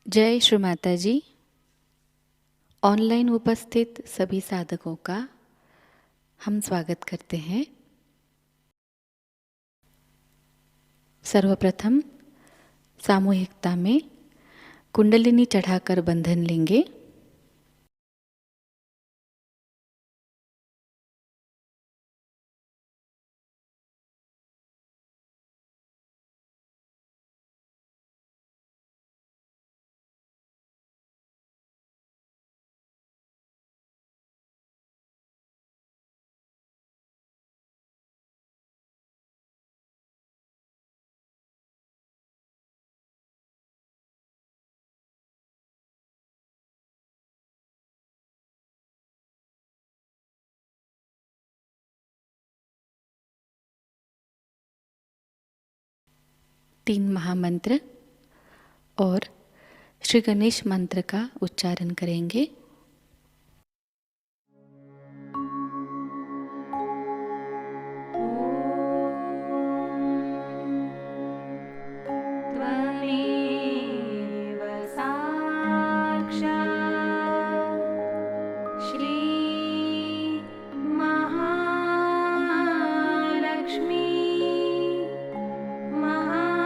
जय श्री माता जी। ऑनलाइन उपस्थित सभी साधकों का हम स्वागत करते हैं। सर्वप्रथम सामूहिकता में कुंडलिनी चढ़ाकर बंधन लेंगे। तीन महामंत्र और श्री गणेश मंत्र का उच्चारण करेंगे। त्वमेव साक्षात् श्री महालक्ष्मी महासरस्वती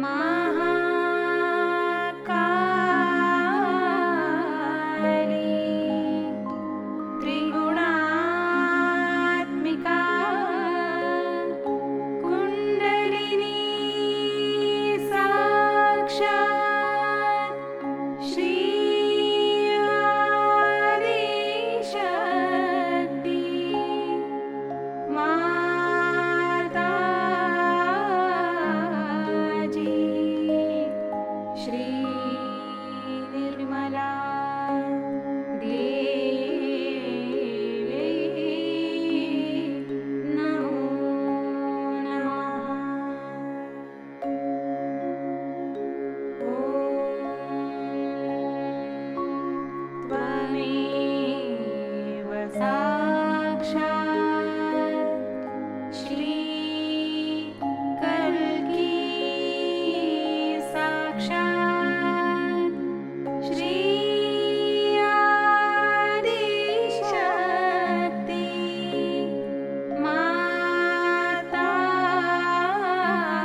महाकाली त्रिगुणात्मिका कुण्डलिनी साक्षात् श्री आदिशक्ति माताजी श्री निर्मला नमो नमः। त्वमेव साक्षात् श्री कल्की साक्षात् श्री आदिशक्ति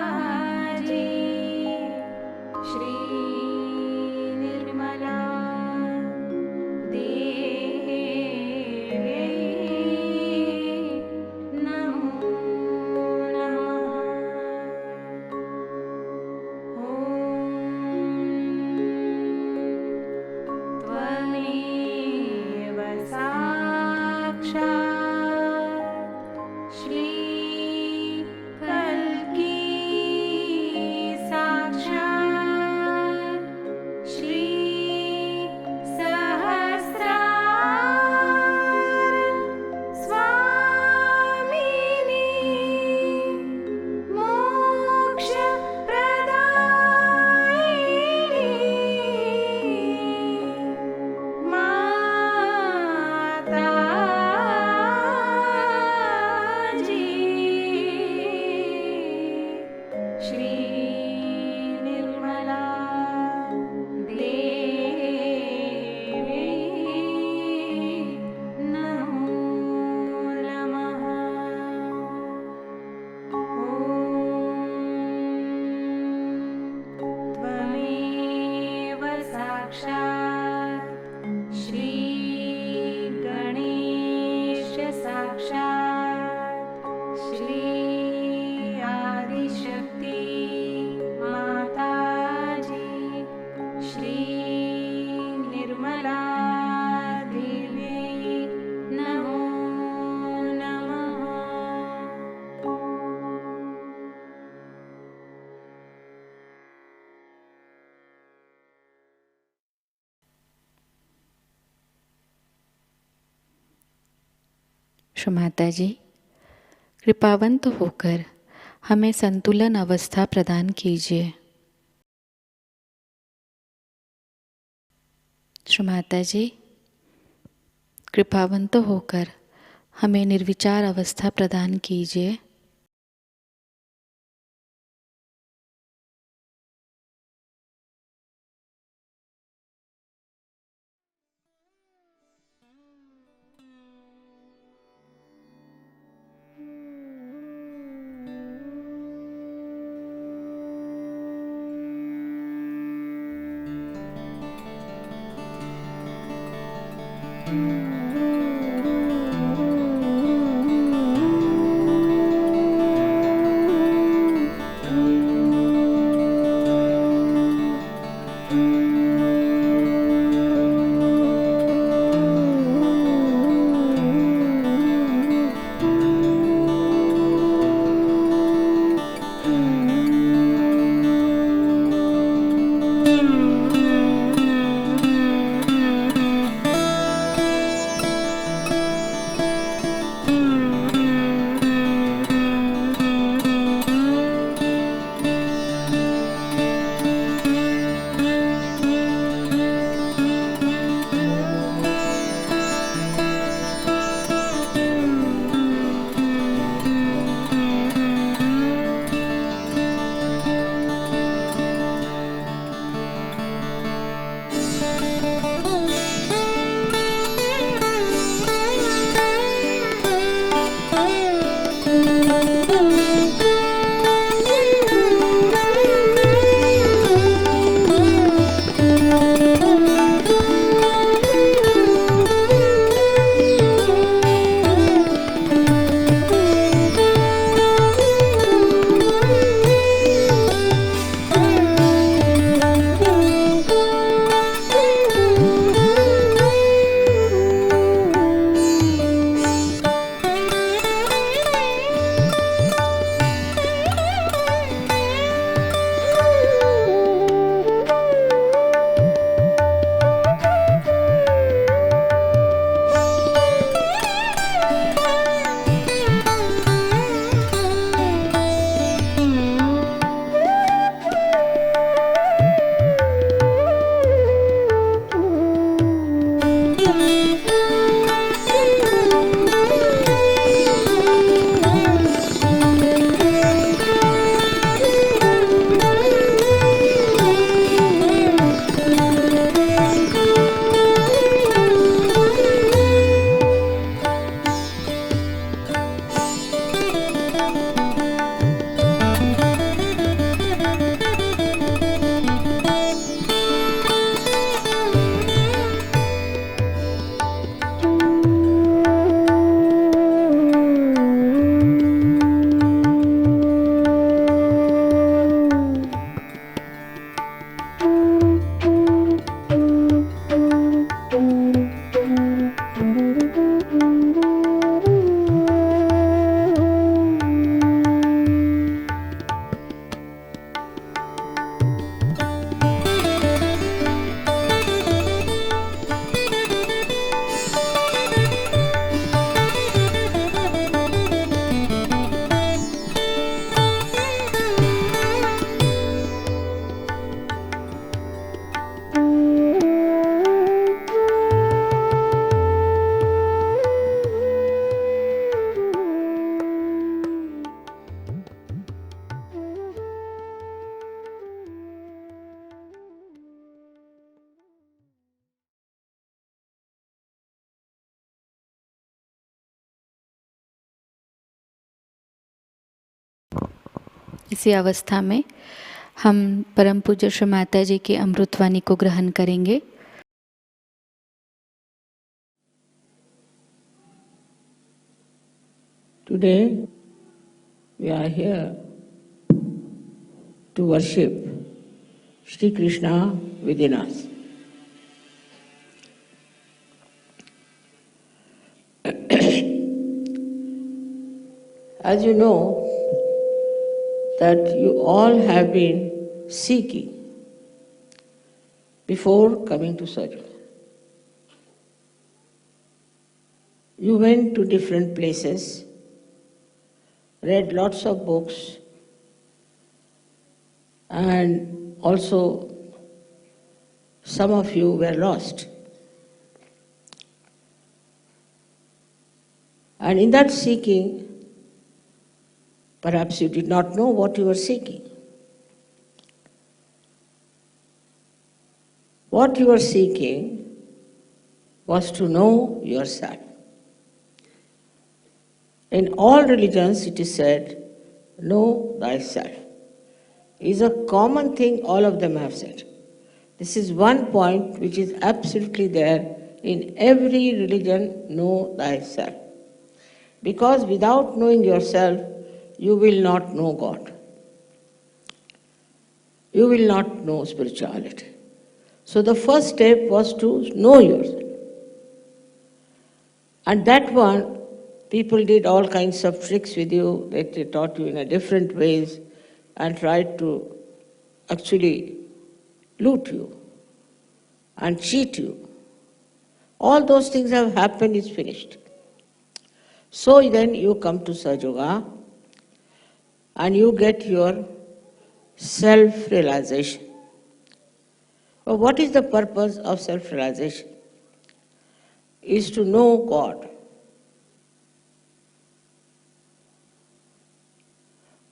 माताजी श्री निर्मला नमो नमः। त्वमेव साक्षात् श्री कल्की साक्षात् श्री सहस्रार स्वामिनी मोक्षप्रदायिनी माताजी श्री निर्मला देवी नमो नमः। त्वमेव साक्षात् श्री गणेश साक्षात् श्री आदिशक्ति माताजी श्री निर्मला देवी नमो नमः। श्री माता जी, कृपावंत होकर हमें संतुलन अवस्था प्रदान कीजिए। श्री माता जी, कृपावंत होकर हमें निर्विचार अवस्था प्रदान कीजिए। इसी अवस्था में हम परम पूज्य श्री माता जी की अमृतवाणी को ग्रहण करेंगे। Today we are here to worship Shri Krishna within us. As you know, that you all have been seeking before coming to Sajjana. You went to different places, read lots of books, and also some of you were lost. And in that seeking, perhaps you did not know what you were seeking. What you were seeking was to know yourself. In all religions it is said, know thyself. It is a common thing all of them have said. This is one point which is absolutely there in every religion, know thyself. Because without knowing yourself, you will not know God. You will not know spirituality. So the first step was to know yourself. And that one, people did all kinds of tricks with you, that they taught you in a different ways and tried to actually loot you and cheat you. All those things have happened, it's finished. So then you come to Sahaja and you get your self-realization. But what is the purpose of self-realization? Is to know God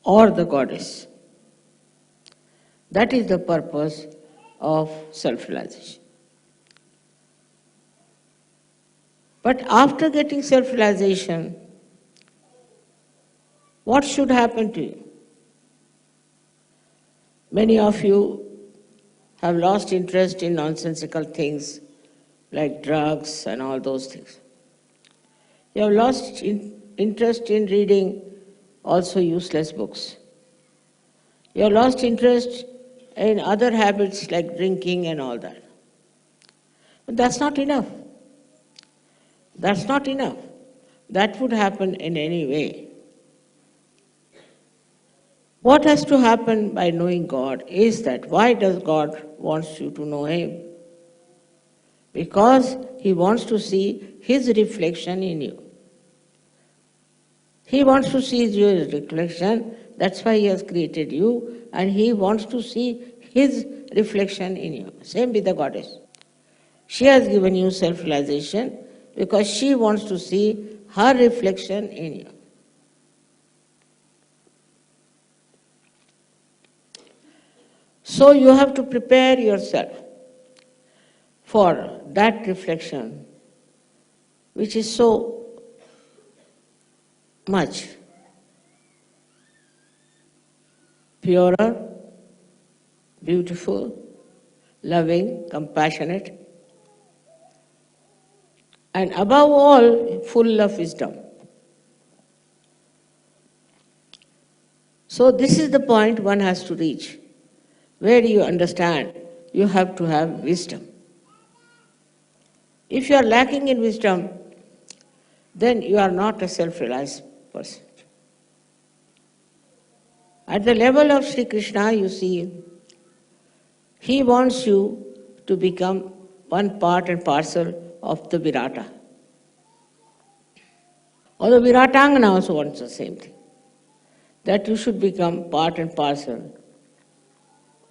or the goddess. That is the purpose of self-realization. But after getting self-realization, What should happen to you? Many of you have lost interest in nonsensical things like drugs and all those things. You have lost interest in reading also useless books. You have lost interest in other habits like drinking and all that. But that's not enough. That's not enough. That would happen in any way. What has to happen by knowing God is that why does God want you to know Him? Because He wants to see His reflection in you. He wants to see your reflection, that's why He has created you, and He wants to see His reflection in you. Same with the Goddess. She has given you self-realization because she wants to see her reflection in you. So you have to prepare yourself for that reflection, which is so much purer, beautiful, loving, compassionate, and above all, full of wisdom. So this is the point one has to reach. Where you understand, you have to have wisdom. If you are lacking in wisdom, then you are not a self-realized person. At the level of Sri Krishna, you see, He wants you to become one part and parcel of the Virata. Or the Viratangana also wants the same thing, that you should become part and parcel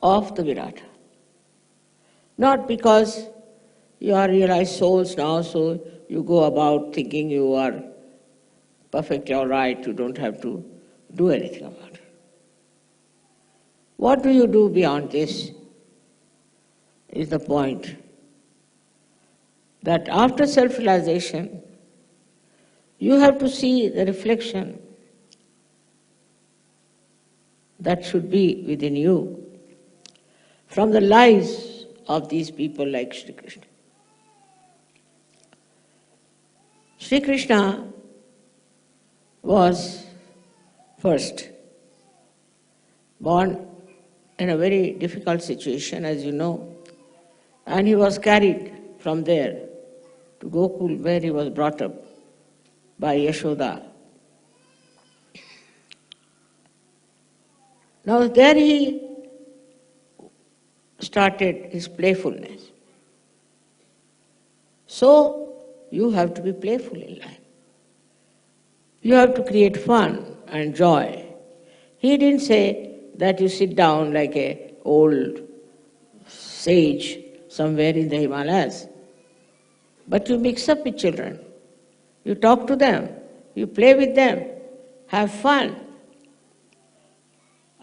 of the Virata. Not because you are realized souls now, so you go about thinking you are perfectly all right, you don't have to do anything about it. What do you do beyond this is the point. That after self-realization, you have to see the reflection that should be within you from the lives of these people like Sri Krishna. Sri Krishna was first born in a very difficult situation, as you know, and he was carried from there to Gokul, where he was brought up by Yashoda. Now there he started his playfulness. So you have to be playful in life. You have to create fun and joy. He didn't say that you sit down like an old sage somewhere in the Himalayas, but you mix up with children. You talk to them, you play with them, have fun.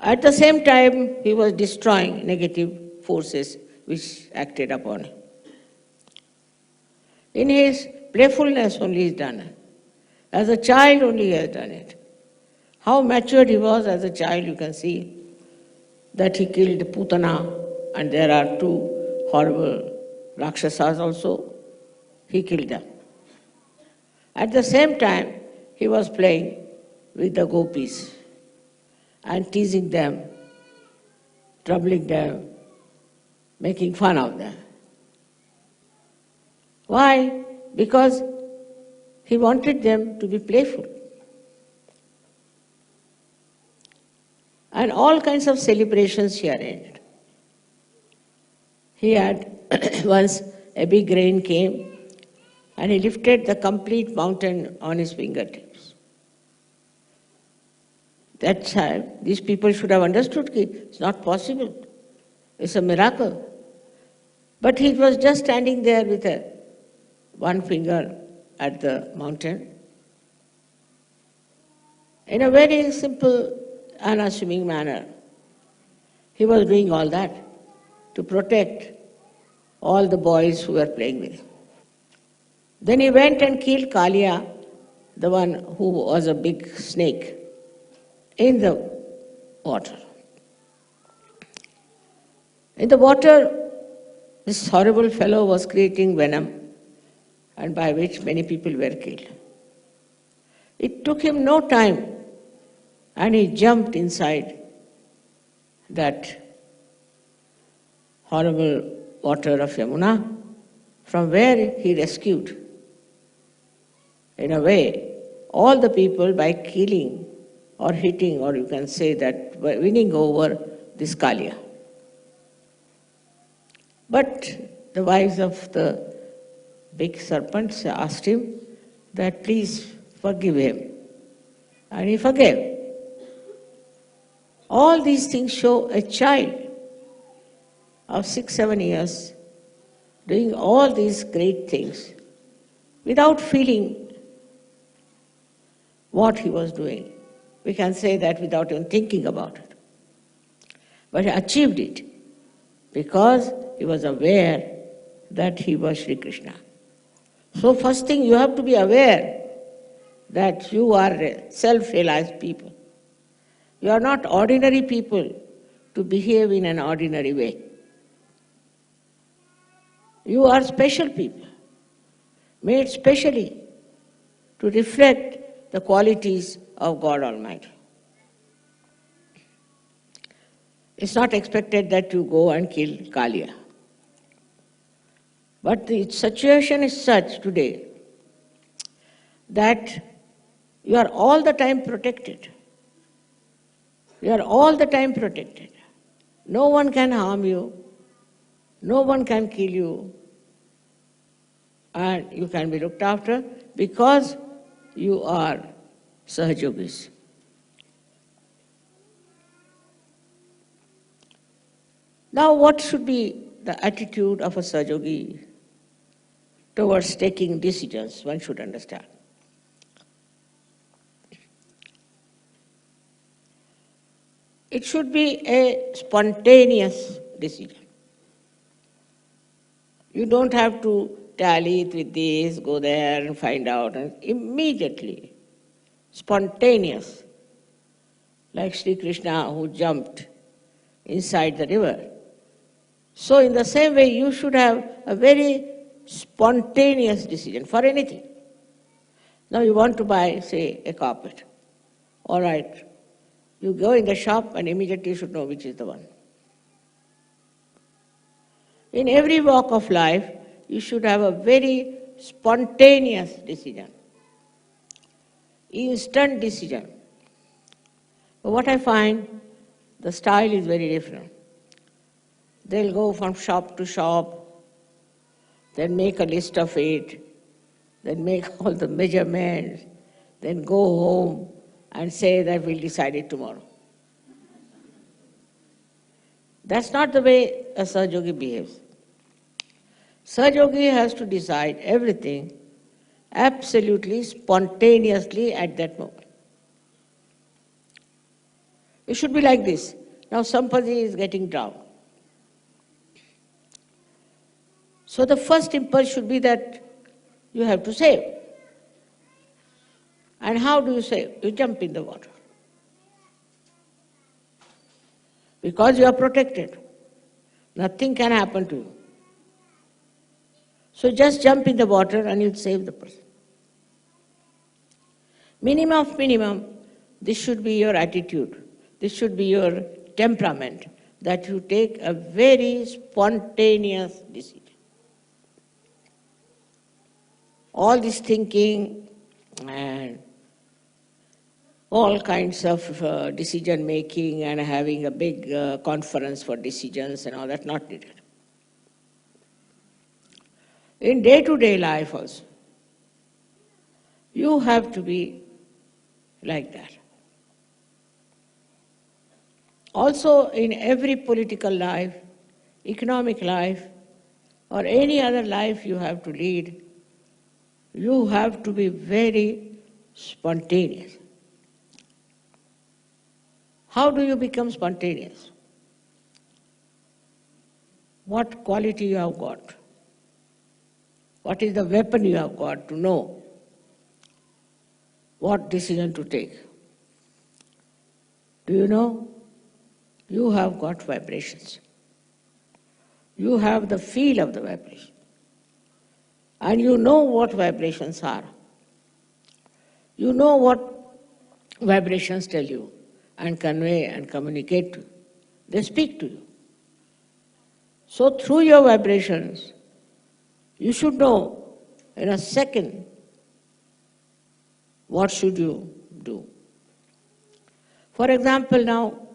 At the same time, he was destroying negative forces which acted upon him. In his playfulness only he has done it. As a child only he has done it. How matured he was as a child, you can see that he killed Putana, and there are two horrible Rakshasas also. He killed them. At the same time, he was playing with the gopis and teasing them, troubling them, making fun of them. Why? Because he wanted them to be playful. And all kinds of celebrations he arranged. He had once a big rain came and he lifted the complete mountain on his fingertips. That time, these people should have understood that it's not possible. It's a miracle. But he was just standing there with one finger at the mountain. In a very simple, unassuming manner, he was doing all that to protect all the boys who were playing with him. Then he went and killed Kalia, the one who was a big snake. in the water. In the water, this horrible fellow was creating venom, and by which many people were killed. It took him no time, and he jumped inside that horrible water of Yamuna, from where he rescued, in a way, all the people by killing or hitting, or you can say that by winning over this Kalia. But the wives of the big serpents asked him that please forgive him. And he forgave. All these things show a child of 6-7 years doing all these great things without feeling what he was doing. We can say that without even thinking about it. But he achieved it because he was aware that he was Sri Krishna. So first thing, you have to be aware that you are self-realized people. You are not ordinary people to behave in an ordinary way. You are special people, made specially to reflect the qualities of God Almighty. It's not expected that you go and kill Kalia. But the situation is such today that you are all the time protected. You are all the time protected. No one can harm you. No one can kill you. And you can be looked after because you are Sahajogis. Now, what should be the attitude of a Sahajogi towards taking decisions? One should understand. It should be a spontaneous decision. You don't have to tally it with this, go there and find out, and immediately, spontaneous, like Sri Krishna who jumped inside the river. So in the same way, you should have a very spontaneous decision for anything. Now you want to buy, say, a carpet. All right. You go in the shop and immediately you should know which is the one. In every walk of life, you should have a very spontaneous decision, instant decision. But what I find, the style is very different. They'll go from shop to shop, then make a list of it, then make all the measurements, then go home and say that we'll decide it tomorrow. That's not the way a Sahajogi behaves. Sahajogi has to decide everything absolutely spontaneously at that moment. It should be like this. Now somebody is getting drowned. So the first impulse should be that you have to save. And how do you save? You jump in the water. Because you are protected. Nothing can happen to you. So just jump in the water and you'll save the person. Minimum of minimum, this should be your attitude. This should be your temperament, that you take a very spontaneous decision. All this thinking and all kinds of decision making and having a big conference for decisions and all that, not needed. In day-to-day life also, you have to be like that. Also in every political life, economic life, or any other life you have to lead, you have to be very spontaneous. How do you become spontaneous? What quality you have got? What is the weapon you have got to know what decision to take? Do you know? You have got vibrations. You have the feel of the vibration. And you know what vibrations are. You know what vibrations tell you and convey and communicate to you. They speak to you. So through your vibrations, you should know in a second what should you do. For example, now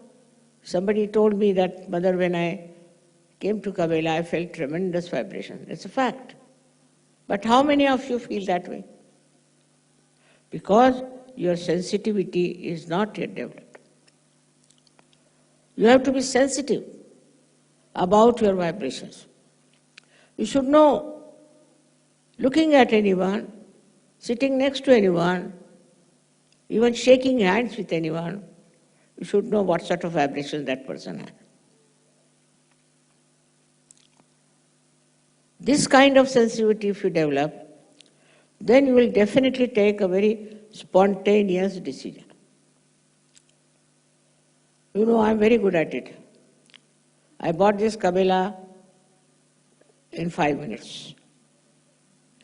somebody told me that, Mother, when I came to Kabela, I felt tremendous vibration. It's a fact. But how many of you feel that way? Because your sensitivity is not yet developed. You have to be sensitive about your vibrations. You should know, looking at anyone, sitting next to anyone, even shaking hands with anyone, you should know what sort of vibration that person has. This kind of sensitivity, if you develop, then you will definitely take a very spontaneous decision. You know, I'm very good at it. I bought this Kabela in 5 minutes.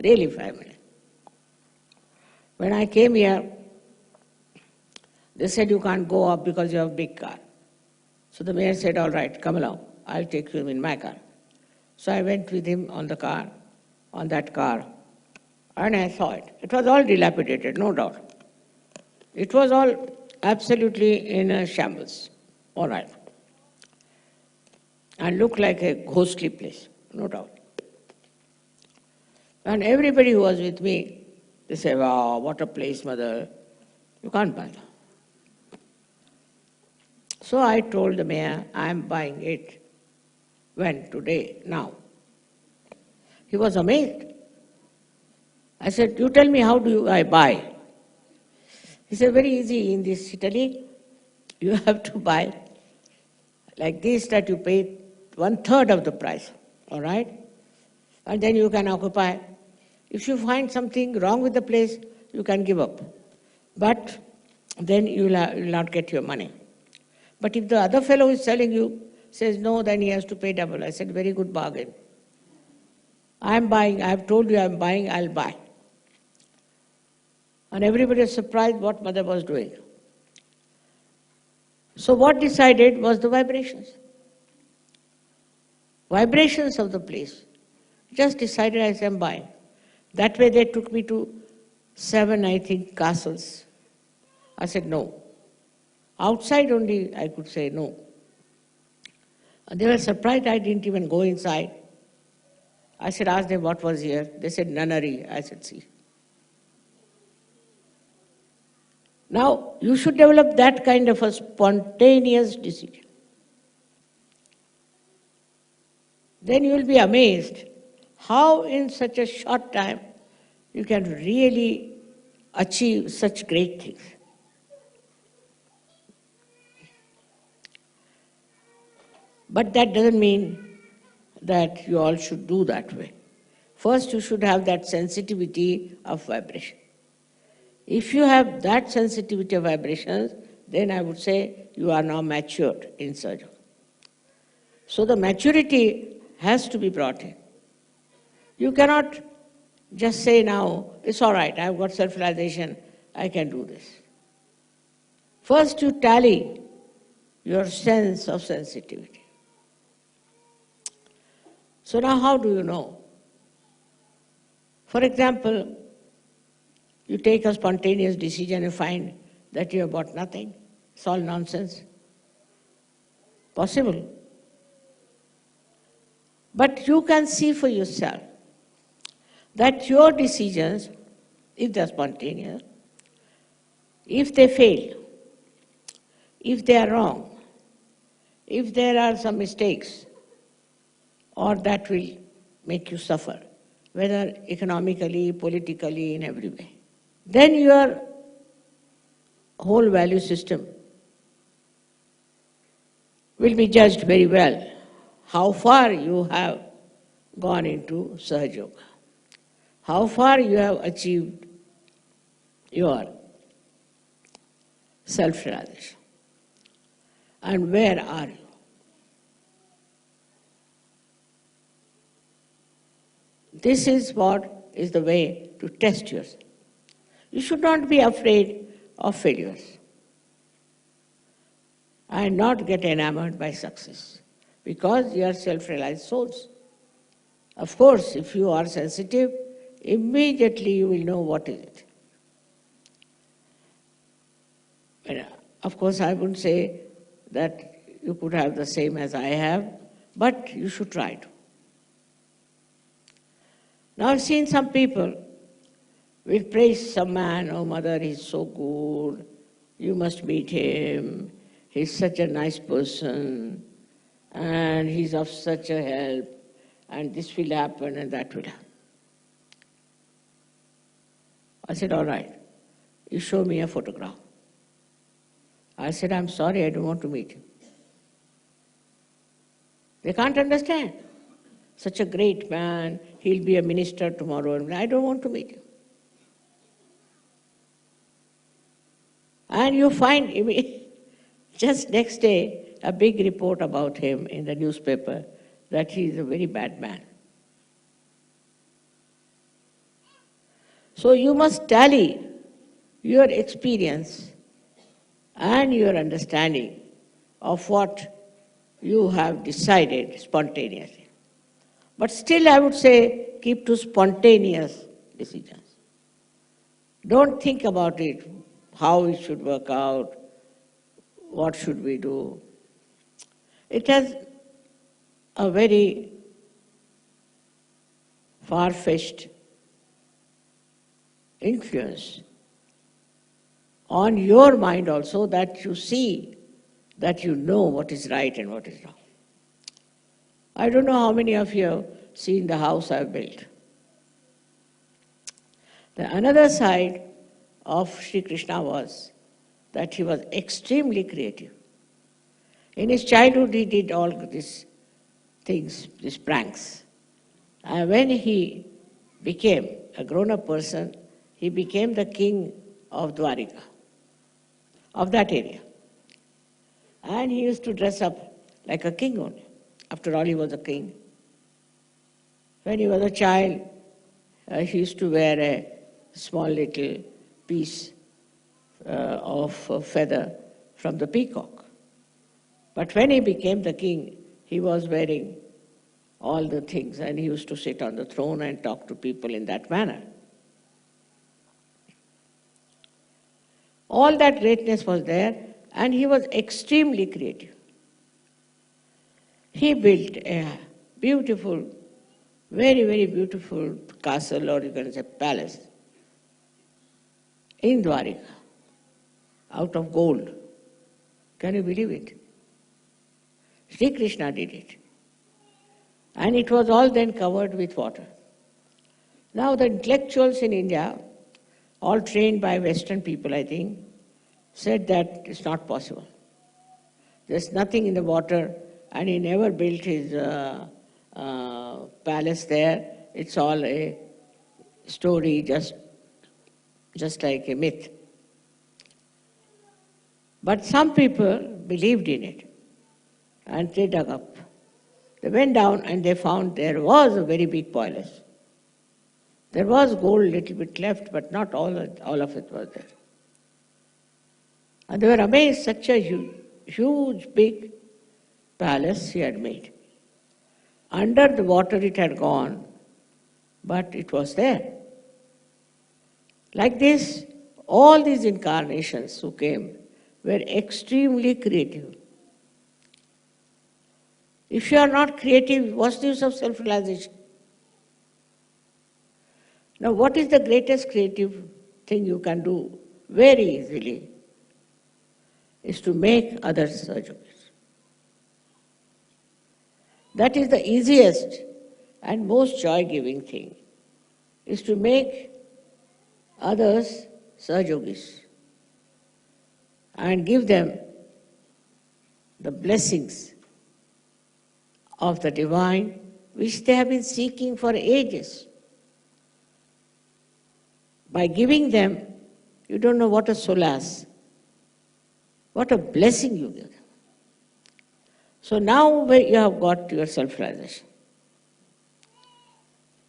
Really 5 minutes. When I came here, they said you can't go up because you have a big car. So the mayor said, all right, come along. I'll take you in my car. So I went with him on the car, on that car, and I saw it. It was all dilapidated, no doubt. It was all absolutely in a shambles, all right. And looked like a ghostly place, no doubt. And everybody who was with me, they said, wow, what a place, Mother. You can't buy that. So I told the mayor, I'm buying it. When? Today, now. He was amazed. I said, you tell me, how do I buy? He said, very easy in this Italy. You have to buy like this, that you pay 1/3 of the price, all right? And then you can occupy. If you find something wrong with the place, you can give up. But then you will not get your money. But if the other fellow who is selling you says no, then he has to pay double. I said, very good bargain. I'm buying, I have told you I'm buying, I'll buy. And everybody was surprised what Mother was doing. So what decided was the vibrations. Vibrations of the place. Just decided I said, I'm buying. That way they took me to 7, I think, castles. I said, no. Outside only I could say no. And they were surprised I didn't even go inside. I said, ask them what was here. They said, nunnery. I said, see. Now, you should develop that kind of a spontaneous decision. Then you will be amazed how in such a short time you can really achieve such great things. But that doesn't mean that you all should do that way. First, you should have that sensitivity of vibration. If you have that sensitivity of vibrations, then I would say you are now matured in Sahaja. So the maturity has to be brought in. You cannot just say now, it's all right, I've got self-realization, I can do this. First you tally your sense of sensitivity. So now how do you know? For example, you take a spontaneous decision and find that you have bought nothing. It's all nonsense. Possible. But you can see for yourself that your decisions, if they're spontaneous, if they fail, if they are wrong, if there are some mistakes, or that will make you suffer, whether economically, politically, in every way, then your whole value system will be judged very well. How far you have gone into Sahaja Yoga, how far you have achieved your self-realization. And where are you? This is what is the way to test yourself. You should not be afraid of failures and not get enamored by success, because you are self-realized souls. Of course, if you are sensitive, immediately you will know what is it. And of course, I wouldn't say that you could have the same as I have, but you should try to. Now I've seen some people will praise some man, oh mother, he's so good, you must meet him, he's such a nice person, and he's of such a help, and this will happen and that will happen. I said, all right, you show me a photograph. I said, I'm sorry, I don't want to meet him. They can't understand. Such a great man, he'll be a minister tomorrow, and I don't want to meet him. And you find just next day a big report about him in the newspaper that he is a very bad man. So you must tally your experience and your understanding of what you have decided spontaneously. But still I would say keep to spontaneous decisions. Don't think about it, how it should work out, what should we do. It has a very far-fetched influence on your mind also, that you see, that you know what is right and what is wrong. I don't know how many of you have seen the house I've built. The another side of Sri Krishna was that he was extremely creative. In his childhood he did all these things, these pranks. And when he became a grown-up person, he became the king of Dwarika, of that area. And he used to dress up like a king only. After all, he was a king. When he was a child, he used to wear a small little piece of feather from the peacock. But when he became the king, he was wearing all the things, and he used to sit on the throne and talk to people in that manner. All that greatness was there, and he was extremely creative. He built a beautiful, very, very beautiful castle, or you can say palace, in Dwarika, out of gold. Can you believe it? Sri Krishna did it. And it was all then covered with water. Now the intellectuals in India, all trained by Western people, I think, said that it's not possible. There's nothing in the water, and he never built his palace there. It's all a story, just like a myth. But some people believed in it, and they dug up. They went down and they found there was a very big palace. There was gold little bit left, but not all of it was there. And they were amazed, such a huge, big palace he had made. Under the water it had gone, but it was there. Like this, all these incarnations who came were extremely creative. If you are not creative, what's the use of self-realization? Now, what is the greatest creative thing you can do very easily is to make others surjogis. That is the easiest and most joy-giving thing, is to make others surjogis and give them the blessings of the divine which they have been seeking for ages. By giving them, you don't know what a solace, what a blessing you give them. So now you have got your self-realization.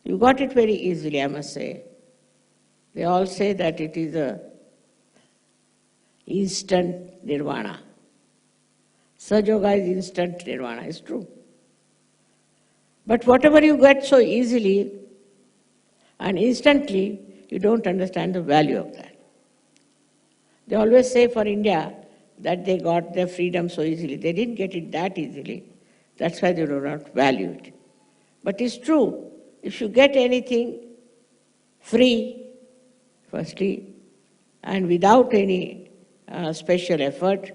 You got it very easily, I must say. They all say that it is a instant nirvana. Sahaja is instant nirvana, it's true. But whatever you get so easily and instantly, you don't understand the value of that. They always say for India that they got their freedom so easily. They didn't get it that easily. That's why they do not value it. But it's true, if you get anything free, firstly, and without any special effort,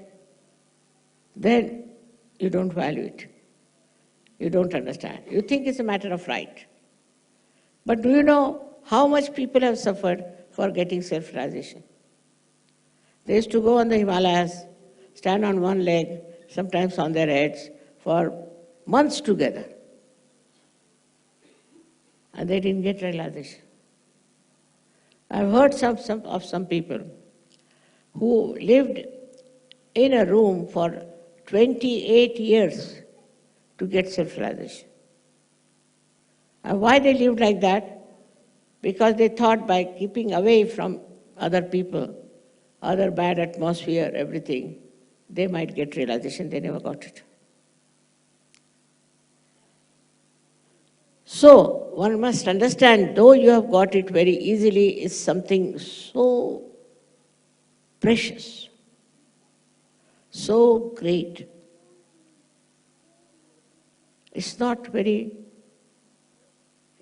then you don't value it. You don't understand. You think it's a matter of right. But do you know how much people have suffered for getting self-realization? They used to go on the Himalayas, stand on one leg, sometimes on their heads, for months together. And they didn't get realization. I've heard of some people who lived in a room for 28 years to get self-realization. And why they lived like that? Because they thought by keeping away from other people, other bad atmosphere, everything, they might get realization. They never got it. So, one must understand, though you have got it very easily, it's something so precious, so great. It's not very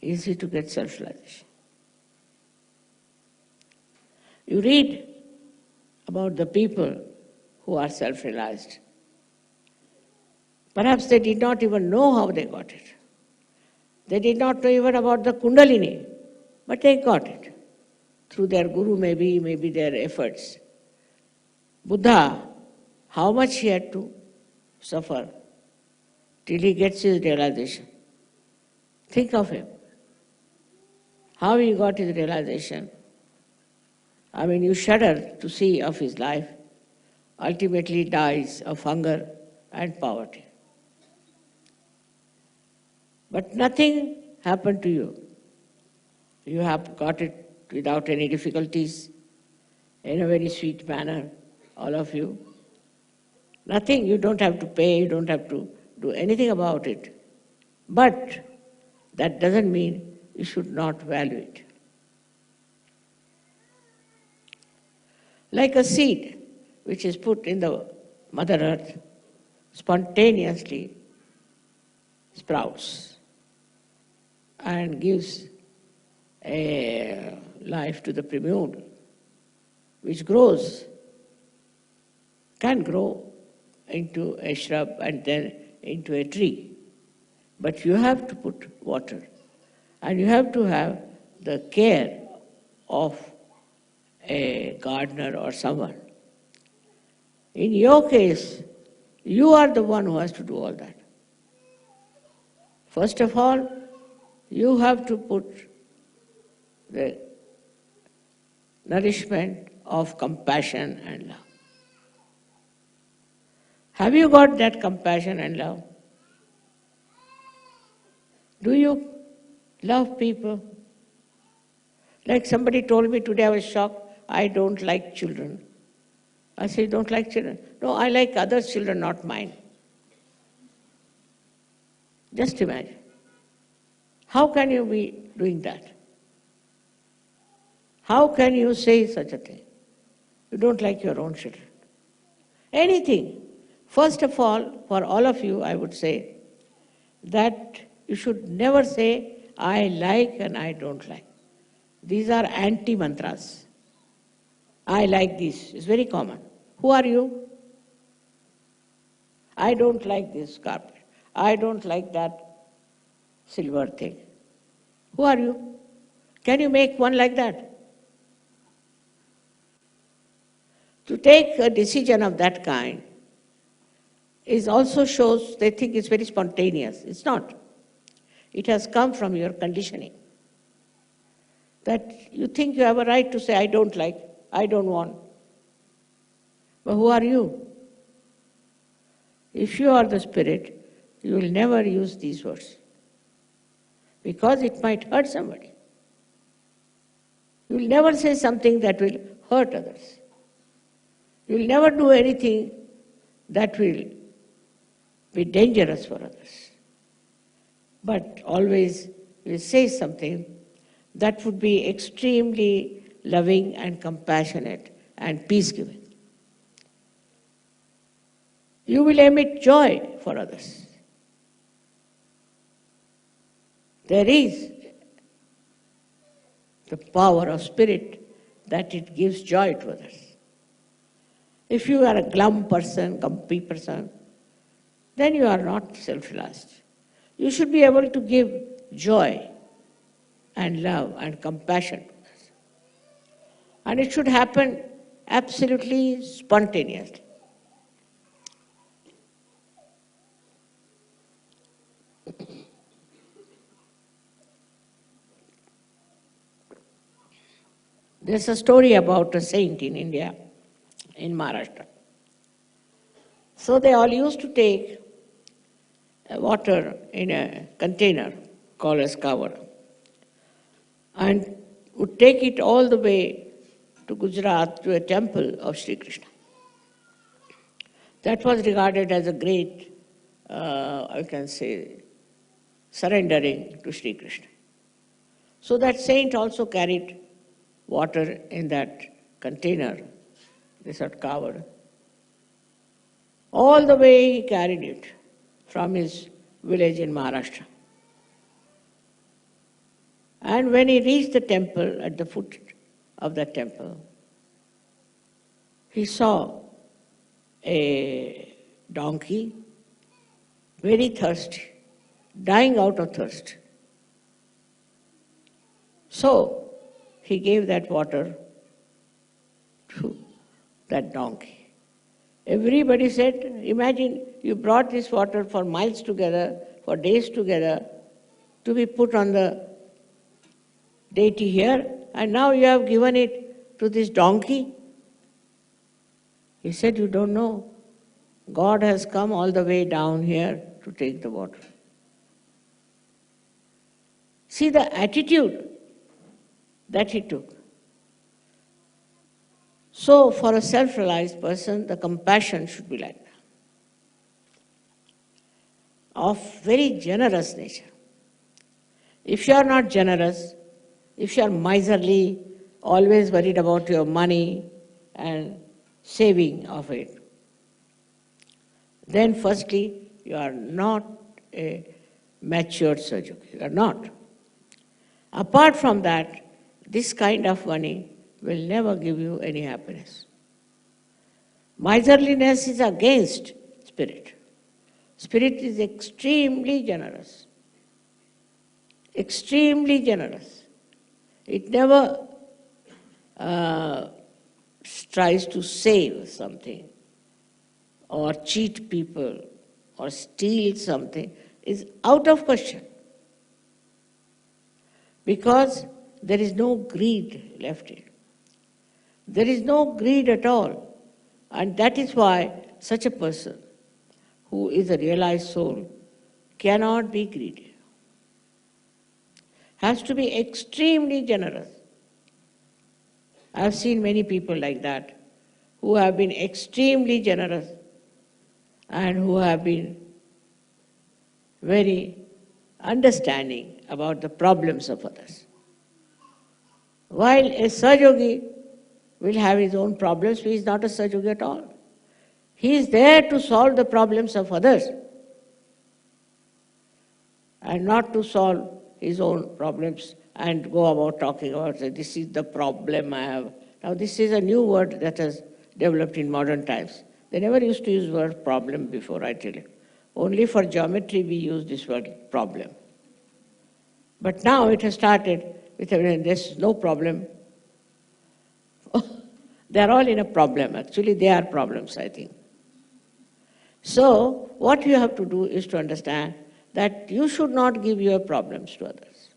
easy to get self-realization. You read about the people who are self-realized. Perhaps they did not even know how they got it. They did not know even about the Kundalini, but they got it. Through their guru, maybe their efforts. Buddha, how much he had to suffer till he gets his realization. Think of him. How he got his realization. I mean, you shudder to see of his life. Ultimately dies of hunger and poverty. But nothing happened to you. You have got it without any difficulties, in a very sweet manner, all of you. Nothing, you don't have to pay, you don't have to do anything about it. But that doesn't mean you should not value it. Like a seed which is put in the Mother Earth, spontaneously sprouts and gives a life to the primule, which grows, can grow into a shrub and then into a tree. But you have to put water, and you have to have the care of a gardener or someone. In your case, you are the one who has to do all that. First of all, you have to put the nourishment of compassion and love. Have you got that compassion and love? Do you love people? Like somebody told me today, I was shocked, I don't like children. I said, don't like children? No, I like others' children, not mine. Just imagine. How can you be doing that? How can you say such a thing? You don't like your own children. Anything. First of all, for all of you, I would say that you should never say, I like and I don't like. These are anti-mantras. I like this. It's very common. Who are you? I don't like this carpet. I don't like that silver thing. Who are you? Can you make one like that? To take a decision of that kind is also shows they think it's very spontaneous. It's not. It has come from your conditioning. That you think you have a right to say, I don't like, I don't want. But who are you? If you are the spirit, you will never use these words, because it might hurt somebody. You will never say something that will hurt others. You will never do anything that will be dangerous for others. But always you will say something that would be extremely loving and compassionate and peace-giving. You will emit joy for others. There is the power of spirit that it gives joy to others. If you are a glum person, grumpy person, then you are not self-realized. You should be able to give joy and love and compassion to others. And it should happen absolutely spontaneously. There's a story about a saint in India, in Maharashtra. So they all used to take water in a container called as kavara and would take it all the way to Gujarat to a temple of Sri Krishna. That was regarded as a great, I can say, surrendering to Sri Krishna. So that saint also carried water in that container, this had covered. All the way he carried it from his village in Maharashtra. And when he reached the temple, at the foot of the temple, he saw a donkey, very thirsty, dying out of thirst. So he gave that water to that donkey. Everybody said, imagine you brought this water for miles together, for days together, to be put on the deity here, and now you have given it to this donkey. He said, you don't know. God has come all the way down here to take the water. See the attitude that he took. So for a self-realized person, the compassion should be like that, of very generous nature. If you are not generous, if you are miserly, always worried about your money and saving of it, then firstly, you are not a matured Sahaja. You are not. Apart from that, this kind of money will never give you any happiness. Miserliness is against spirit. Spirit is extremely generous. Extremely generous. It never tries to save something or cheat people or steal something. Is out of question. Because there is no greed left in it. There is no greed at all. And that is why such a person who is a realized soul cannot be greedy. Has to be extremely generous. I have seen many people like that who have been extremely generous and who have been very understanding about the problems of others. While a Sahaja will have his own problems, he is not a Sahaja at all. He is there to solve the problems of others and not to solve his own problems and go about talking about, say, this is the problem I have. Now this is a new word that has developed in modern times. They never used to use the word problem before, I tell you. Only for geometry we use this word problem. But now it has started with, there's no problem. They're all in a problem. Actually, they are problems, I think. So, what you have to do is to understand that you should not give your problems to others.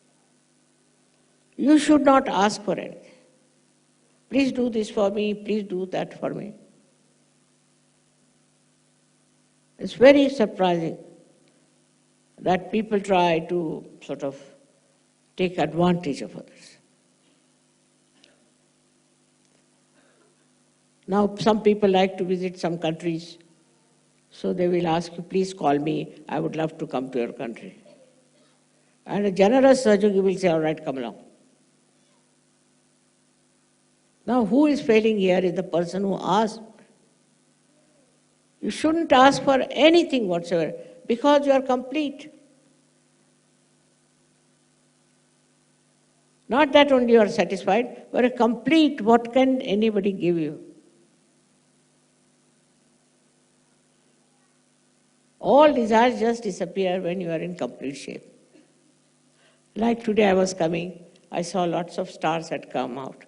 You should not ask for anything. Please do this for me, please do that for me. It's very surprising that people try to sort of take advantage of others. Now, some people like to visit some countries, so they will ask you, please call me, I would love to come to your country. And a generous Sahajogi will say, all right, come along. Now, who is failing here is the person who asked. You shouldn't ask for anything whatsoever because you are complete. Not that only you are satisfied, but a complete, what can anybody give you? All desires just disappear when you are in complete shape. Like today I was coming, I saw lots of stars had come out.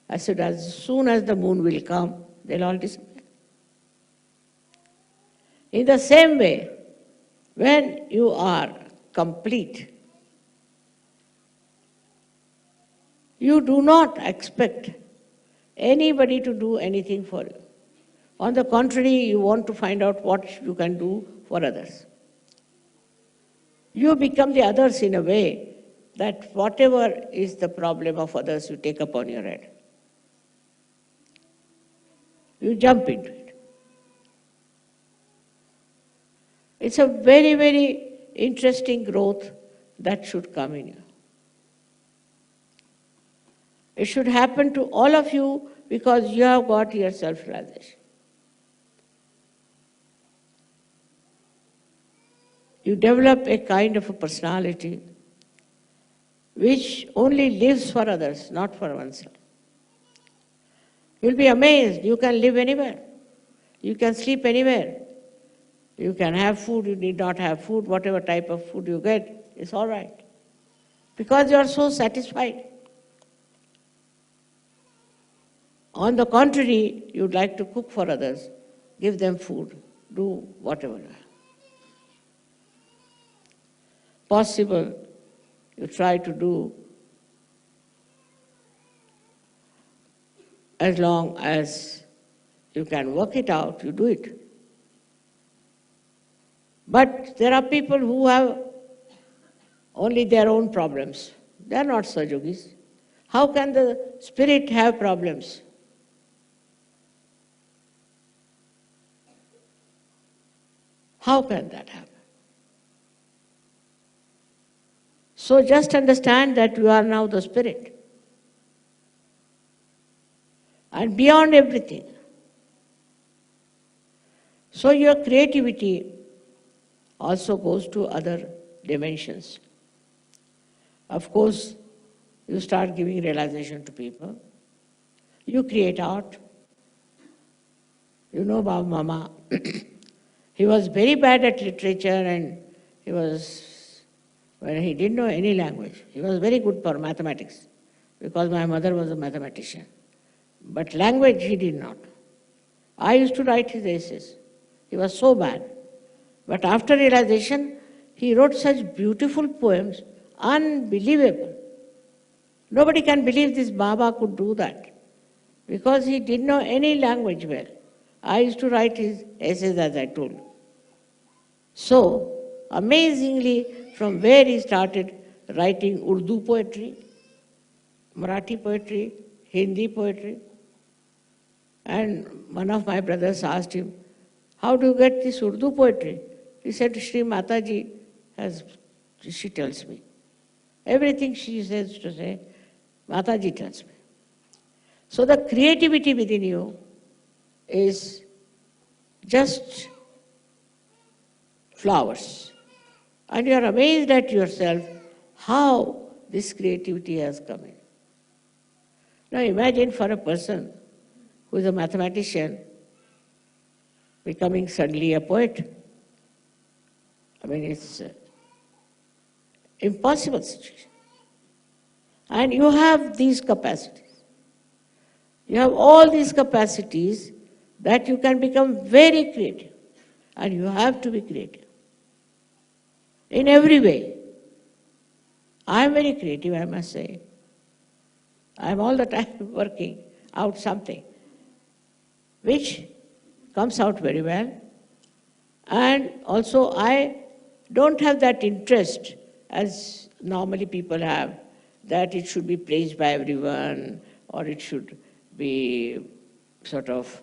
I said, as soon as the moon will come, they'll all disappear. In the same way, when you are complete, you do not expect anybody to do anything for you. On the contrary, you want to find out what you can do for others. You become the others in a way that whatever is the problem of others, you take upon your head. You jump into it. It's a very, very interesting growth that should come in you. It should happen to all of you because you have got your self-realization. You develop a kind of a personality which only lives for others, not for oneself. You'll be amazed. You can live anywhere. You can sleep anywhere. You can have food, you need not have food. Whatever type of food you get, it's all right. Because you are so satisfied. On the contrary, you'd like to cook for others, give them food, do whatever. Possible, you try to do as long as you can work it out, you do it. But there are people who have only their own problems. They are not Sahajogis. How can the spirit have problems? How can that happen? So just understand that you are now the spirit. And beyond everything. So your creativity also goes to other dimensions. Of course, you start giving realization to people. You create art. You know Baba Mama. He was very bad at literature and when he didn't know any language. He was very good for mathematics because my mother was a mathematician. But language he did not. I used to write his essays. He was so bad. But after realization, he wrote such beautiful poems, unbelievable. Nobody can believe this Baba could do that because he didn't know any language well. I used to write his essays as I told you. So, amazingly, from where he started writing Urdu poetry, Marathi poetry, Hindi poetry, and one of my brothers asked him, how do you get this Urdu poetry? He said, Shri Mataji she tells me. Everything she says to say, Mataji tells me. So the creativity within you is just flowers. And you are amazed at yourself how this creativity has come in. Now imagine for a person who is a mathematician becoming suddenly a poet. I mean, it's an impossible situation. And you have these capacities. You have all these capacities that you can become very creative. And you have to be creative. In every way. I am very creative, I must say. I am all the time working out something which comes out very well. And also I don't have that interest as normally people have, that it should be praised by everyone or it should be sort of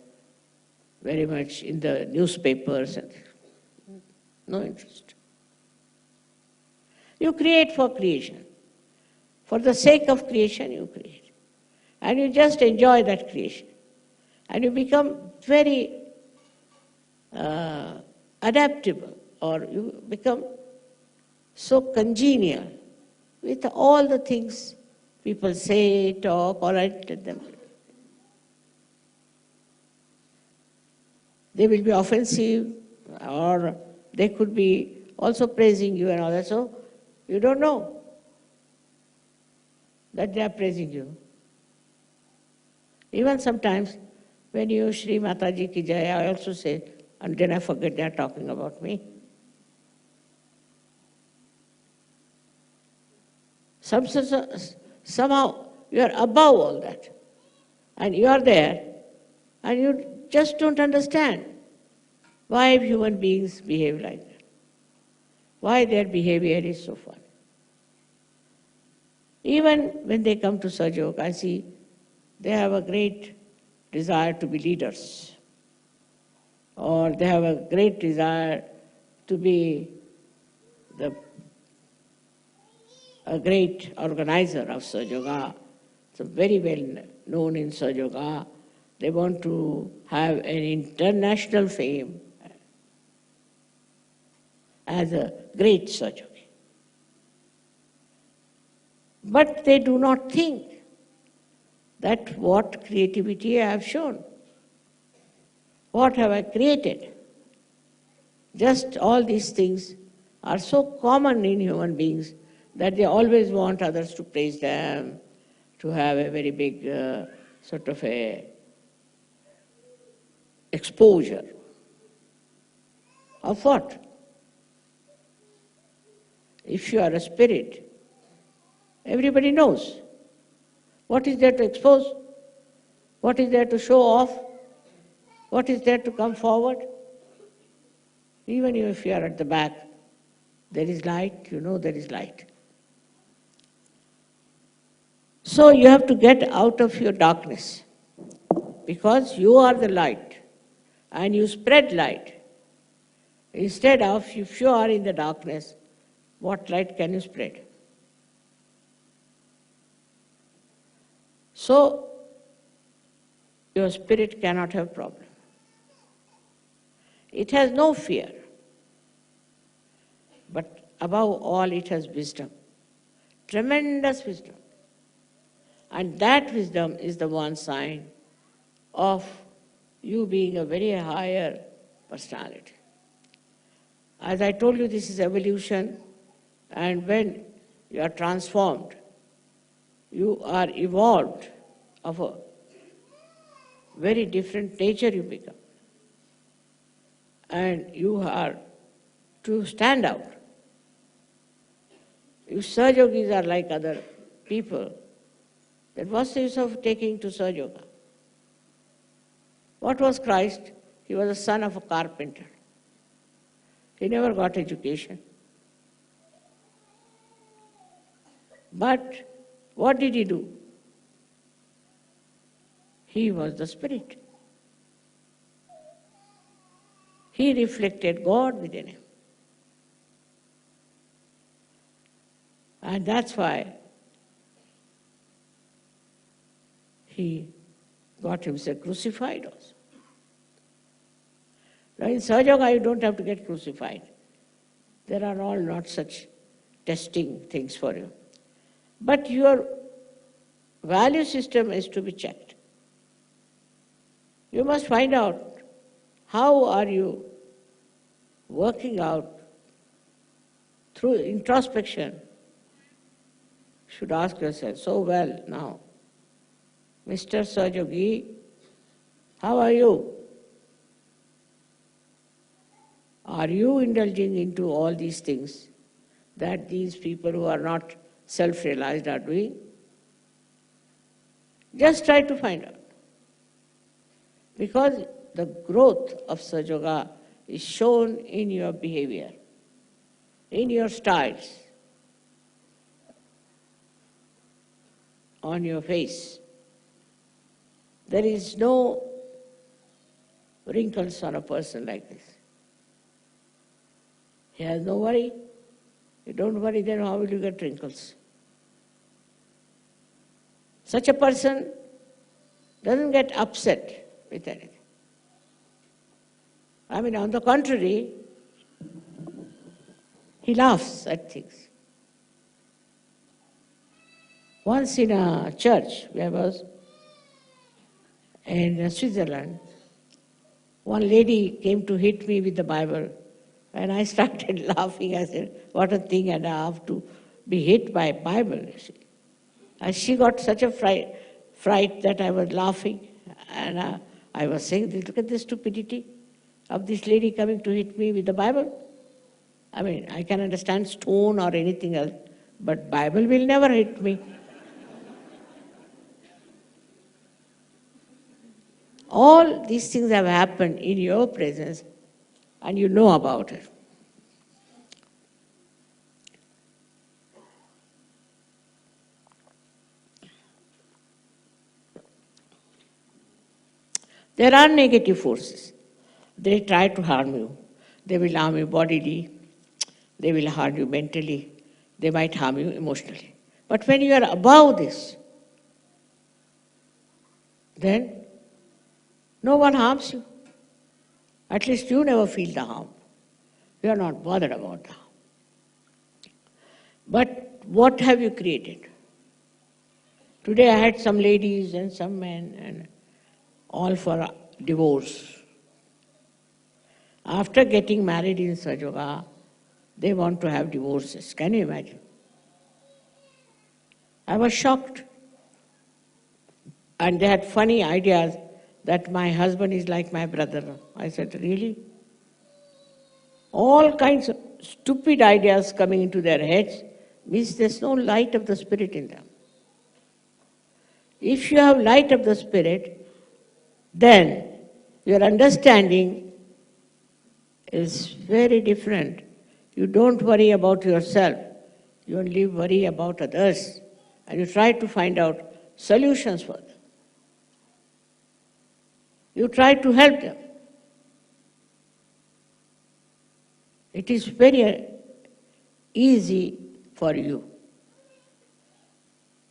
very much in the newspapers. And no interest. You create for creation. For the sake of creation you create. And you just enjoy that creation. And you become very adaptable, or you become so congenial with all the things people say, talk, all right, let them. They will be offensive, or they could be also praising you and all that. So you don't know that they are praising you. Even sometimes when you Shri Mataji Ki Jai, I also say, and then I forget they are talking about me. Somehow you are above all that. And you are there, and you just don't understand why human beings behave like that. Why their behavior is so funny. Even when they come to Sahaja, I see they have a great desire to be leaders, or they have a great desire to be a great organizer of Sahaja. So very well known in Sahaja. They want to have an international fame as a great Sahaja. But they do not think that what creativity I have shown. What have I created? Just all these things are so common in human beings that they always want others to praise them, to have a very big sort of a exposure. Of what? If you are a spirit, everybody knows. What is there to expose? What is there to show off? What is there to come forward? Even if you are at the back, there is light, you know there is light. So you have to get out of your darkness, because you are the light and you spread light. Instead of, if you are in the darkness, what light can you spread? So your spirit cannot have problem. It has no fear, but above all it has wisdom, tremendous wisdom. And that wisdom is the one sign of you being a very higher personality. As I told you, this is evolution, and when you are transformed, you are evolved of a very different nature you become. And you are to stand out. If Sahaja Yogis are like other people, then what's the use of taking to Sahaja Yoga? What was Christ? He was the son of a carpenter. He never got education. But what did he do? He was the Spirit. He reflected God within him. And that's why he got himself crucified also. Now in Sahaja Yoga you don't have to get crucified. There are all not such testing things for you. But your value system is to be checked. You must find out how are you working out through introspection. You should ask yourself, so well now, Mr. Sahaja Yogi, how are you? Are you indulging into all these things that these people who are not self-realized are doing? Just try to find out. Because the growth of Sahaja Yoga is shown in your behavior, in your styles, on your face. There is no wrinkles on a person like this. He has no worry. You don't worry, then how will you get wrinkles? Such a person doesn't get upset with anything. I mean, on the contrary, he laughs at things. Once in a church, where I was in Switzerland, one lady came to hit me with the Bible, and I started laughing. I said, what a thing, and I have to be hit by a Bible. And she got such a fright that I was laughing, and I was saying, look at the stupidity of this lady coming to hit me with the Bible. I mean, I can understand stone or anything else, but Bible will never hit me. All these things have happened in your presence, and you know about it. There are negative forces. They try to harm you. They will harm you bodily. They will harm you mentally. They might harm you emotionally. But when you are above this, then no one harms you. At least you never feel the harm. You are not bothered about the harm. But what have you created? Today I had some ladies and some men, and all for divorce. After getting married in Sajoga, they want to have divorces. Can you imagine? I was shocked. And they had funny ideas that my husband is like my brother. I said, really? All kinds of stupid ideas coming into their heads means there's no light of the Spirit in them. If you have light of the Spirit, then your understanding is very different. You don't worry about yourself. You only worry about others. And you try to find out solutions for them. You try to help them. It is very easy for you.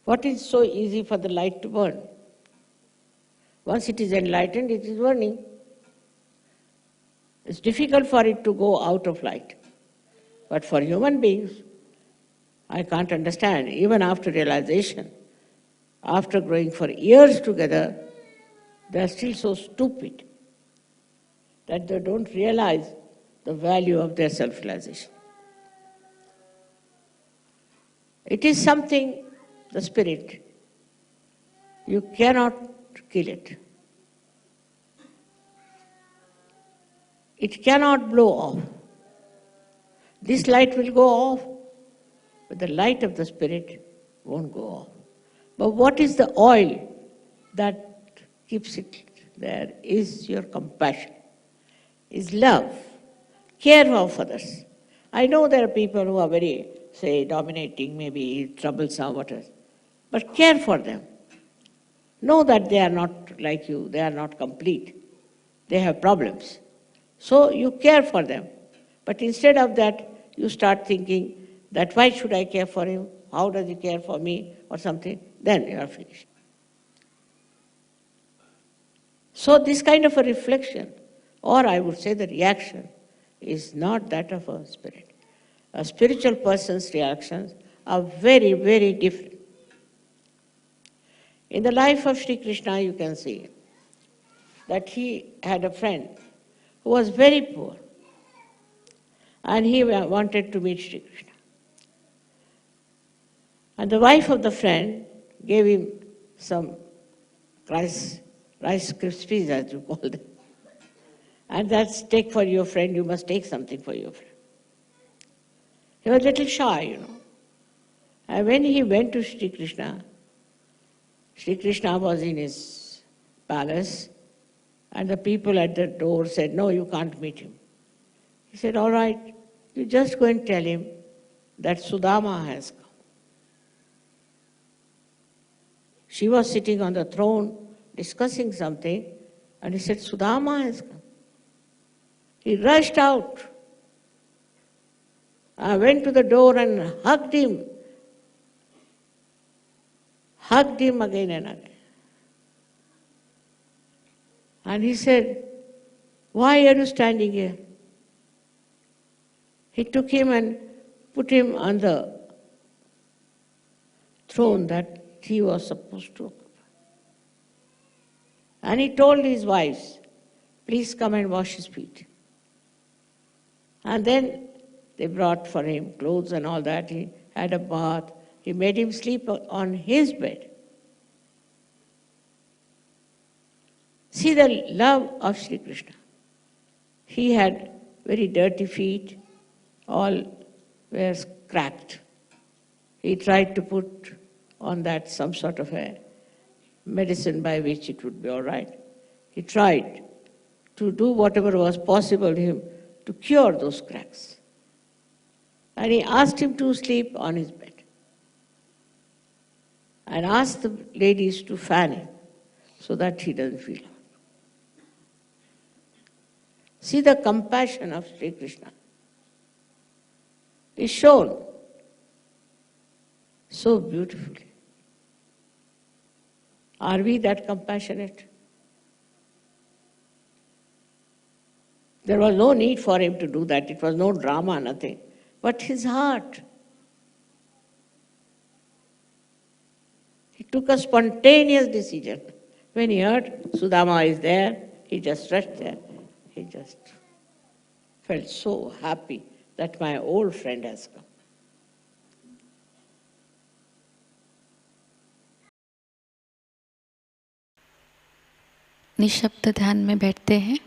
What is so easy for the light to burn? Once it is enlightened, it is burning. It's difficult for it to go out of light. But for human beings, I can't understand, even after realization, after growing for years together, they are still so stupid that they don't realize the value of their self-realization. It is something, the Spirit. You cannot kill it. It cannot blow off. This light will go off, but the light of the Spirit won't go off. But what is the oil that keeps it there? Is your compassion, is love, care of others. I know there are people who are very, say, dominating, maybe troublesome, whatever, but care for them. Know that they are not like you, they are not complete. They have problems. So you care for them. But instead of that, you start thinking that why should I care for him? How does he care for me? Or something. Then you are finished. So this kind of a reflection, or I would say the reaction, is not that of a spirit. A spiritual person's reactions are very, very different. In the life of Sri Krishna, you can see that he had a friend who was very poor, and he wanted to meet Sri Krishna. And the wife of the friend gave him some rice krispies, as you call them. And that's, take for your friend, you must take something for your friend. He was a little shy, And when he went to Sri Krishna was in his palace, and the people at the door said, no, you can't meet him. He said, all right, you just go and tell him that Sudama has come. She was sitting on the throne discussing something, and he said, Sudama has come. He rushed out. I went to the door and hugged him again and again. And he said, why are you standing here? He took him and put him on the throne that he was supposed to occupy. And he told his wives, please come and wash his feet. And then they brought for him clothes and all that. He had a bath. He made him sleep on his bed. See the love of Sri Krishna. He had very dirty feet, all were cracked. He tried to put on that some sort of a medicine by which it would be all right. He tried to do whatever was possible to him to cure those cracks. And he asked him to sleep on his bed and asked the ladies to fan him so that he doesn't feel hot. See the compassion of Sri Krishna is shown so beautifully. Are we that compassionate? There was no need for him to do that. It was no drama, nothing. But his heart. He took a spontaneous decision. When he heard Sudama is there, he just rushed there. He just felt so happy that my old friend has come. निशब्द ध्यान में बैठते हैं।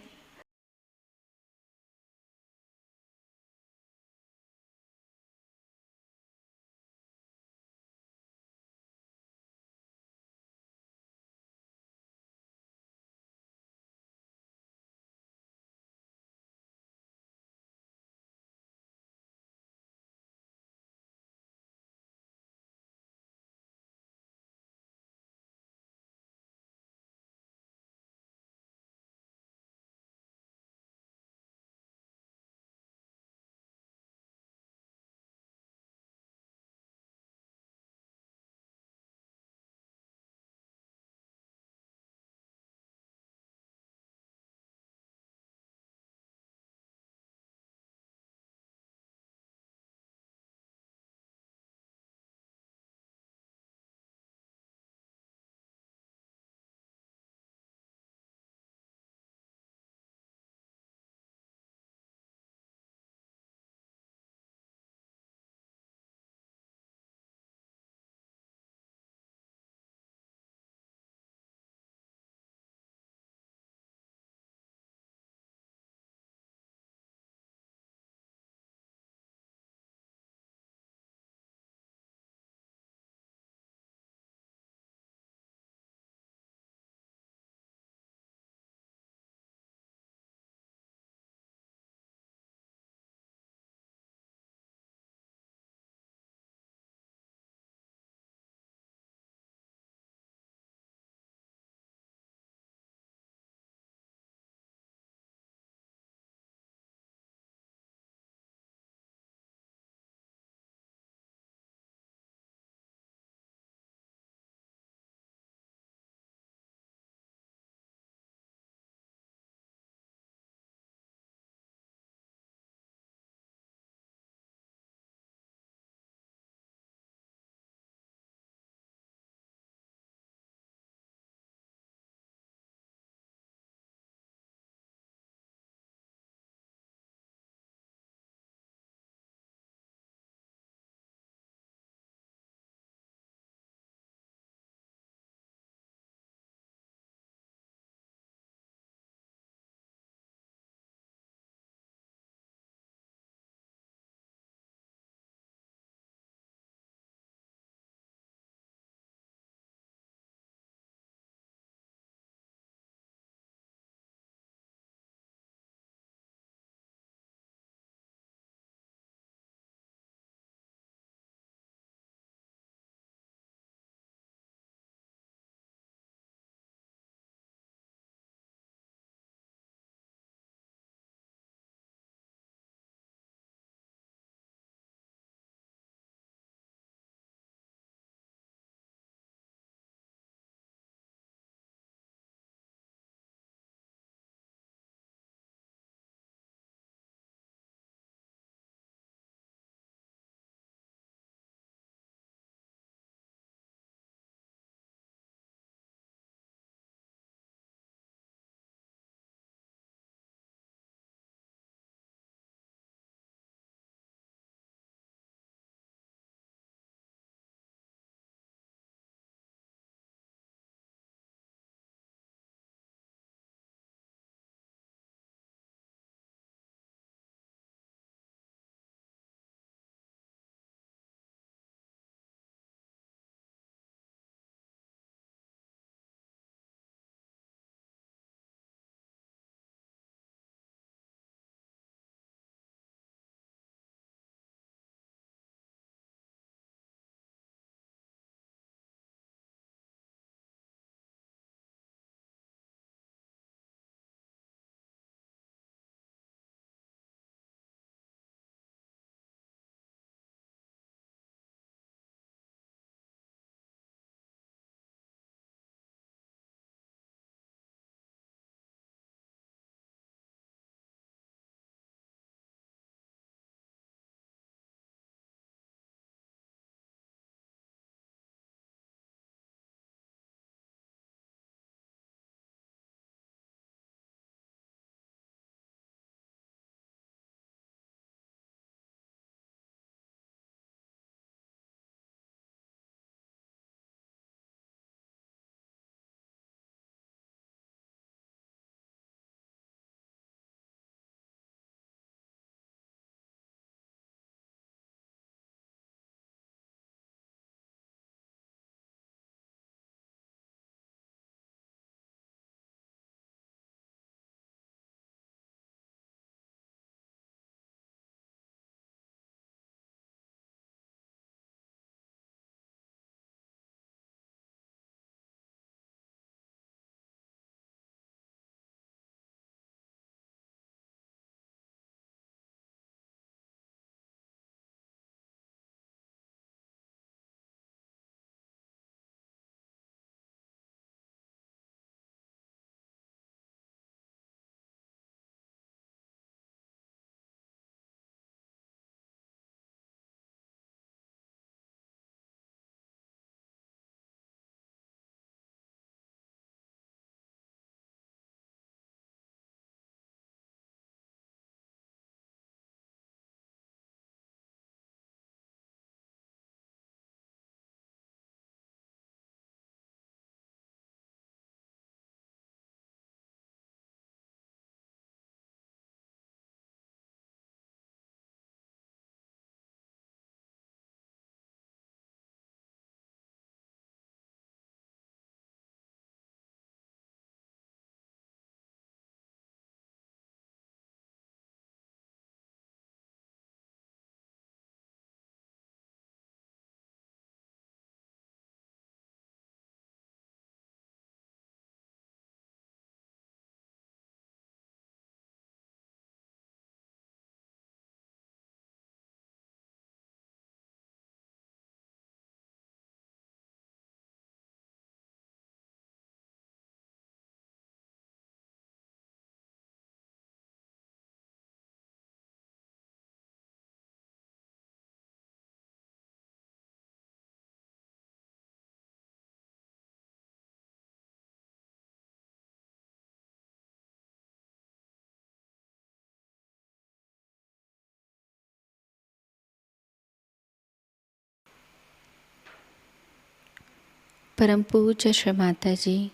परम पूज्य श्री माता जी,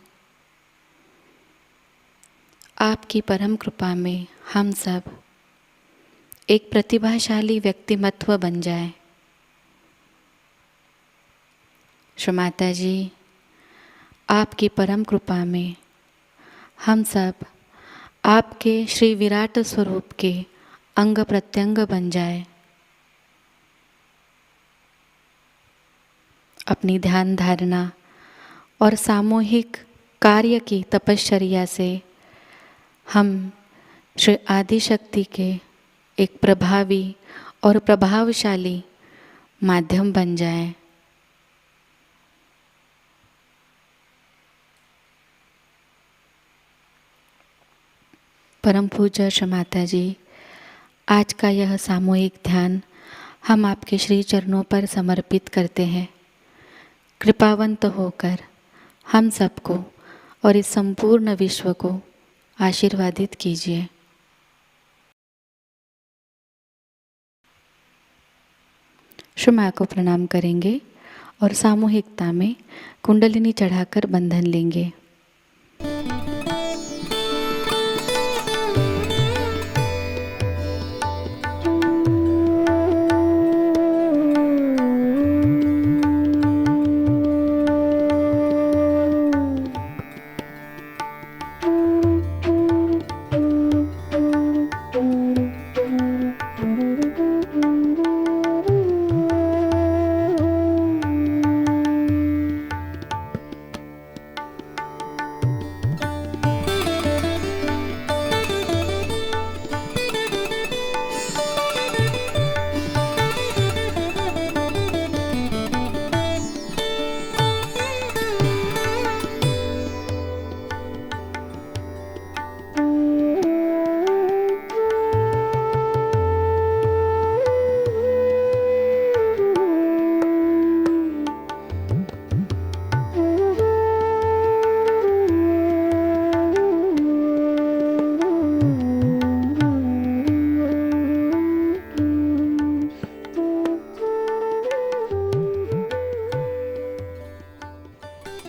आपकी परम कृपा में हम सब एक प्रतिभाशाली व्यक्तिमत्व बन जाए। श्री माता जी, आपकी परम कृपा में हम सब आपके श्री विराट स्वरूप के अंग प्रत्यंग बन जाए। अपनी ध्यान धारणा और सामूहिक कार्य की तपश्चर्या से हम श्री आदिशक्ति के एक प्रभावी और प्रभावशाली माध्यम बन जाए। परम पूज्य श्री माता जी, आज का यह सामूहिक ध्यान हम आपके श्री चरणों पर समर्पित करते हैं। कृपावंत होकर हम सबको और इस संपूर्ण विश्व को आशीर्वादित कीजिए। श्री माँ को प्रणाम करेंगे और सामूहिकता में कुंडलिनी चढ़ाकर बंधन लेंगे।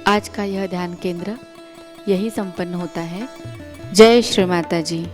आज का यह ध्यान केंद्र यही संपन्न होता है। जय श्री माता जी।